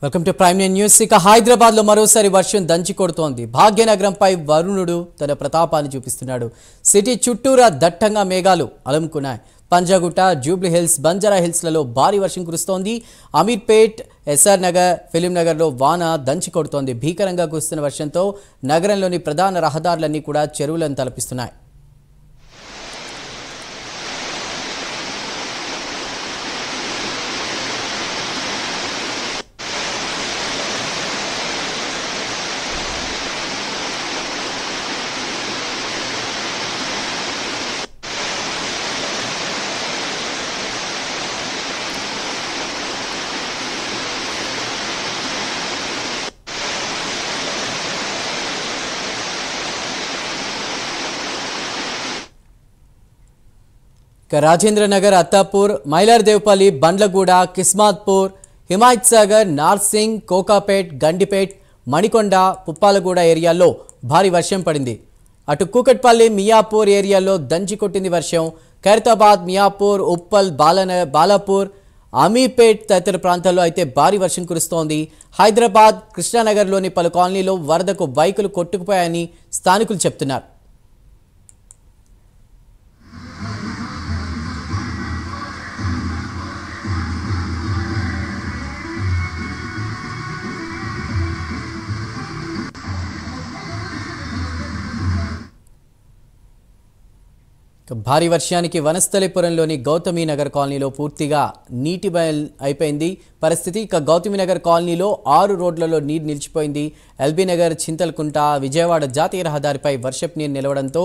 Welcome to prime news. ఇక హైదరాబాద్ లో మరోసారి వర్షం దంచి కొడుతోంది. భాగ్యనగరంపై వరుణుడు తన ప్రతాపాన్ని చూపిస్తున్నాడు. సిటీ చుట్టూరా దట్టంగా మేఘాలు అలుముకున్నాయి. పంజాగుట్ట, జూబ్లీ హిల్స్, బంజారా హిల్స్లలో భారీ వర్షం కురుస్తోంది. అమీర్పేట్, ఎస్ఆర్ నగర్, ఫిలిం నగర్లో వాన దంచి కొడుతోంది. భీకరంగా కురుస్తున్న వర్షంతో నగరంలోని ప్రధాన రహదారులన్నీ కూడా చెరువులను తలపిస్తున్నాయి. రాజేంద్ర నగర్, అత్తాపూర్, మైలార్దేవ్పల్లి, బండ్లగూడ, కిస్మాత్పూర్, హిమాయత్ సాగర్, నార్సింగ్, కోకాపేట్, గండిపేట్, మణికొండ, పుప్పాలగూడ ఏరియాల్లో భారీ వర్షం పడింది. అటు కూకట్పల్లి, మియాపూర్ ఏరియాల్లో దంచి కొట్టింది వర్షం. ఖైరతాబాద్, మియాపూర్, ఉప్పల్, బాలాపూర్, అమీర్పేట్ తదితర ప్రాంతాల్లో అయితే భారీ వర్షం కురుస్తోంది. హైదరాబాద్, కృష్ణానగర్లోని పలు కాలనీలో వరదకు బైకులు కొట్టుకుపోయాయని స్థానికులు చెప్తున్నారు. భారీ వర్షానికి వనస్థలిపురంలోని గౌతమీనగర్ కాలనీలో పూర్తిగా నీటి బయల్ అయిపోయింది పరిస్థితి. ఇక గౌతమీనగర్ కాలనీలో 6 రోడ్లలో నీరు నిలిచిపోయింది. ఎల్బీనగర్, చింతల్కుంట, విజయవాడ జాతీయ రహదారిపై వర్షపు నీరు నిలవడంతో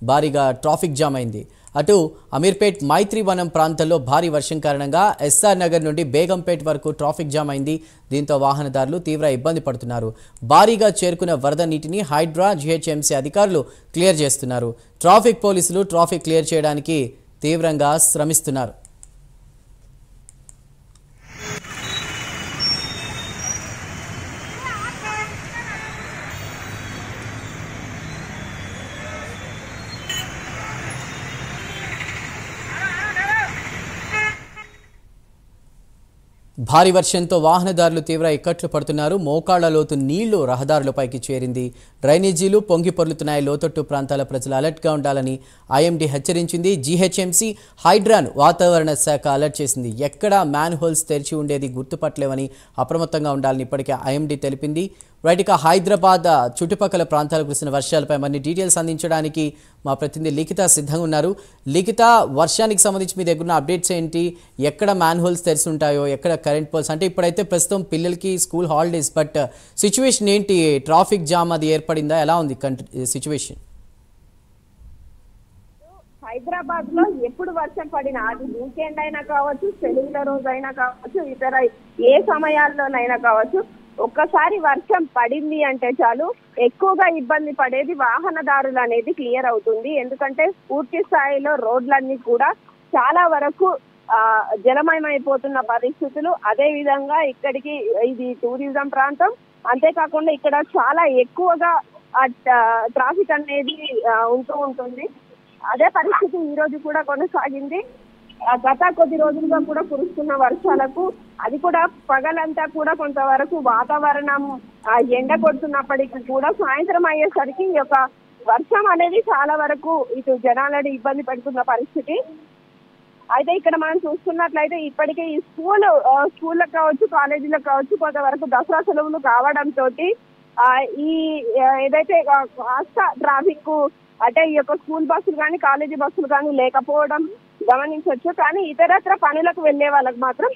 భారీగా ట్రాఫిక్ జామ్ అయింది. అటు అమీర్పేట్, మైత్రివనం ప్రాంతాల్లో భారీ వర్షం కారణంగా ఎస్ఆర్ నగర్ నుండి బేగంపేట్ వరకు ట్రాఫిక్ జామ్ అయింది. దీంతో వాహనదారులు తీవ్ర ఇబ్బంది పడుతున్నారు. భారీగా చేరుకున్న వరద నీటిని హైడ్రా, జీహెచ్ఎంసీ అధికారులు క్లియర్ చేస్తున్నారు. ట్రాఫిక్ పోలీసులు ట్రాఫిక్ క్లియర్ చేయడానికి తీవ్రంగా శ్రమిస్తున్నారు. భారీ వర్షంతో వాహనదారులు తీవ్ర ఇక్కట్లు పడుతున్నారు. మోకాళ్ల లోతు నీళ్లు రహదారులపైకి చేరింది. డ్రైనేజీలు పొంగి పొర్లుతున్నాయి. లోతట్టు ప్రాంతాల ప్రజలు అలర్ట్గా ఉండాలని ఐఎండీ హెచ్చరించింది. జీహెచ్ఎంసీ, హైడ్రాను వాతావరణ శాఖ అలర్ట్ చేసింది. ఎక్కడా మ్యాన్ హోల్స్ తెరిచి ఉండేది గుర్తుపట్టలేవని అప్రమత్తంగా ఉండాలని ఇప్పటికే ఐఎండీ తెలిపింది. రైట్, ఇక హైదరాబాద్ చుట్టుపక్కల ప్రాంతాలకు కురిసిన వర్షాలపై మరిన్ని డీటెయిల్స్ అందించడానికి మా ప్రతినిధి లిఖిత సిద్ధంగా ఉన్నారు. లిఖిత, వర్షానికి సంబంధించి మీ దగ్గర ఉన్న అప్డేట్స్ ఏంటి? ఎక్కడ మ్యాన్ హోల్స్ తెరిచి ఉంటాయో, ఎక్కడ కరెంట్ పోల్స్? అంటే ఇప్పుడైతే ప్రస్తుతం పిల్లలకి స్కూల్ హాలిడేస్, బట్ సిచ్యువేషన్ ఏంటి? ట్రాఫిక్ జామ్ అది ఏర్పడిందా? ఎలా ఉంది సిచ్యువేషన్? హైదరాబాద్ లో ఎప్పుడు వర్షం పడినా, అది వీకెండ్ అయినా కావచ్చు, సెలవుల రోజు అయినా కావచ్చు, ఇతర ఏ సమయాల్లోనైనా కావచ్చు, ఒక్కసారి వర్షం పడింది అంటే చాలు ఎక్కువగా ఇబ్బంది పడేది వాహనదారులు అనేది క్లియర్ అవుతుంది. ఎందుకంటే పూర్తి స్థాయిలో రోడ్లన్నీ కూడా చాలా వరకు జలమయమైపోతున్న పరిస్థితులు. అదే విధంగా ఇక్కడికి ఇది టూరిజం ప్రాంతం, అంతేకాకుండా ఇక్కడ చాలా ఎక్కువగా ట్రాఫిక్ అనేది ఉంటూ ఉంటుంది. అదే పరిస్థితి ఈ రోజు కూడా కొనసాగింది. గత కొద్ది రోజులుగా కూడా కురుస్తున్న వర్షాలకు, అది కూడా పగలంతా కూడా కొంతవరకు వాతావరణం ఎండ కొడుతున్నప్పటికీ కూడా సాయంత్రం అయ్యేసరికి ఈ యొక్క వర్షం అనేది చాలా వరకు ఇటు జనాలని ఇబ్బంది పెడుతున్న పరిస్థితి. అయితే ఇక్కడ మనం చూస్తున్నట్లయితే ఇప్పటికే ఈ స్కూళ్ళకు కావచ్చు, కాలేజీలకు కావచ్చు, కొంతవరకు దసరా సెలవులు కావడంతో ఈ ఏదైతే కాస్త ట్రాఫిక్ అంటే ఈ యొక్క స్కూల్ బస్సులు కానీ, కాలేజీ బస్సులు కానీ లేకపోవడం గమనించవచ్చు. కానీ ఇతరత్ర పనులకు వెళ్లే వాళ్ళకి మాత్రం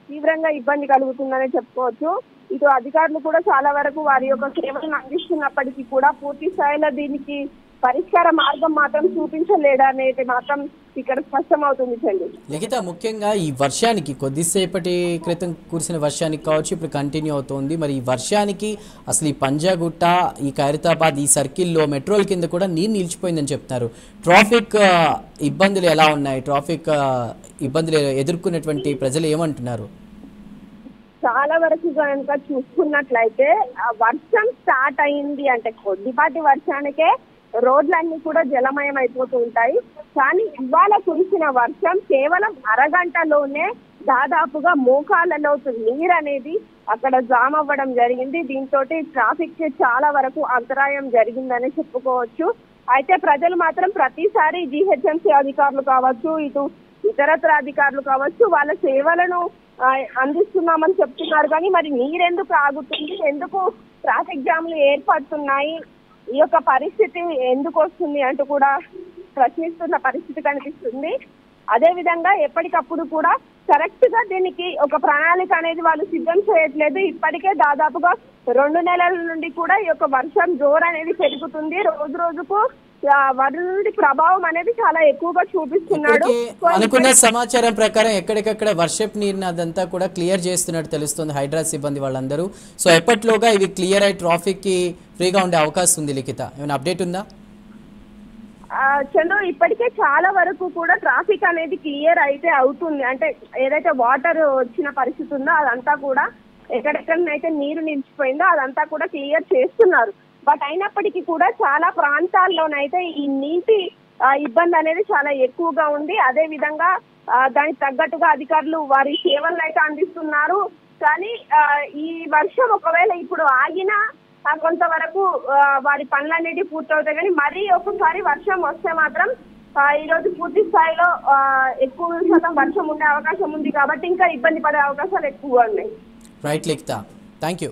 తీవ్రంగా ఇబ్బంది కలుగుతుందని చెప్పుకోవచ్చు. ఇటు అధికారులు కూడా చాలా వరకు వారి యొక్క సేవలను అందిస్తున్నప్పటికీ కూడా పూర్తి స్థాయిలో దీనికి పరిష్కార మార్గం మాత్రం చూపించలేడనేది మాత్రం ఇక్కడ స్పష్టమవుతుంది. చెల్లి లిఖిత, ముఖ్యంగా ఈ వర్షానికి కొద్దిసేపటి క్రితం కురిసిన వర్షానికి కావచ్చు, ఇప్పుడు కంటిన్యూ అవుతోంది. మరి ఈ వర్షానికి అసలు ఈ పంజాగుట్ట, ఈ ఖైరతాబాద్, ఈ సర్కిల్లో మెట్రోల కింద కూడా నీరు నిలిచిపోయిందని చెప్తున్నారు. ట్రాఫిక్ ఇబ్బందులు ఎలా ఉన్నాయి? ట్రాఫిక్ ఇబ్బందులు ఎదుర్కొన్నటువంటి ప్రజలు ఏమంటున్నారు? చాలా వరకు కనుక చూసుకున్నట్లయితే వర్షం స్టార్ట్ అయింది అంటే కొద్దిపాటి వర్షానికే రోడ్లన్నీ కూడా జలమయం అయిపోతూ ఉంటాయి. కానీ ఇవాళ కురిసిన వర్షం కేవలం అరగంటలోనే దాదాపుగా మోకాళ్ళలో నీరు అనేది అక్కడ జామ్ అవ్వడం జరిగింది. దీంతో ట్రాఫిక్ కి చాలా వరకు అంతరాయం జరిగిందని చెప్పుకోవచ్చు. అయితే ప్రజలు మాత్రం ప్రతిసారి జీహెచ్ఎంసీ అధికారులు కావచ్చు, ఇటు ఇతరత్ర అధికారులు కావచ్చు, వాళ్ళ సేవలను అందిస్తున్నామని చెప్తున్నారు. కానీ మరి నీరెందుకు ఆగుతుంది, ఎందుకు ట్రాఫిక్ జామ్లు ఏర్పడుతున్నాయి, ఈ యొక్క పరిస్థితి ఎందుకు వస్తుంది అంటూ కూడా ప్రశ్నిస్తున్న పరిస్థితి కనిపిస్తుంది. అదే విధంగా ఎప్పటికప్పుడు కూడా కరెక్ట్ గా దీనికి ఒక ప్రణాళిక అనేది వాళ్ళు సిద్ధం చేయట్లేదు. ఇప్పటికే దాదాపుగా 2 నెలల నుండి కూడా ఈ యొక్క వర్షం జోరు అనేది పెరుగుతుంది. రోజు రోజుకు వరుణుడి ప్రభావం అనేది చాలా ఎక్కువగా చూపిస్తున్నాడు. అనుకున్న సమాచారం ప్రకారం ఎక్కడికక్కడ వర్షపు నీరుని అదంతా కూడా క్లియర్ చేస్తున్నట్టు తెలుస్తుంది హైడ్రా సిబ్బంది వాళ్ళందరూ. సో ఎప్పటిలోగా ఇవి క్లియర్ అయి ట్రాఫిక్ కి ఫ్రీగా ఉండే అవకాశం ఉంది లిఖిత, ఏమైనా అప్డేట్ ఉందా? చంద్రు, ఇప్పటికే చాలా వరకు కూడా ట్రాఫిక్ అనేది క్లియర్ అయితే అవుతుంది. అంటే ఏదైతే వాటర్ వచ్చిన పరిస్థితి ఉందో అదంతా కూడా ఎక్కడెక్కడనైతే నీరు నిలిచిపోయిందో అదంతా కూడా క్లియర్ చేస్తున్నారు. బట్ అయినప్పటికీ కూడా చాలా ప్రాంతాల్లోనైతే ఈ నీటి ఇబ్బంది అనేది చాలా ఎక్కువగా ఉంది. అదే విధంగా దానికి తగ్గట్టుగా అధికారులు వారి సేవలను అయితే అందిస్తున్నారు. కానీ ఈ వర్షం ఒకవేళ ఇప్పుడు ఆగినా కొంతవరకు వారి పనులన్నిటి పూర్తవుతాయి. కానీ మరీ ఒక్కసారి వర్షం వస్తే మాత్రం ఈ రోజు పూర్తి స్థాయిలో ఎక్కువ శాతం వర్షం ఉండే అవకాశం ఉంది. కాబట్టి ఇంకా ఇబ్బంది పడే అవకాశాలు ఎక్కువగా ఉన్నాయి. Right Likhita, thank you.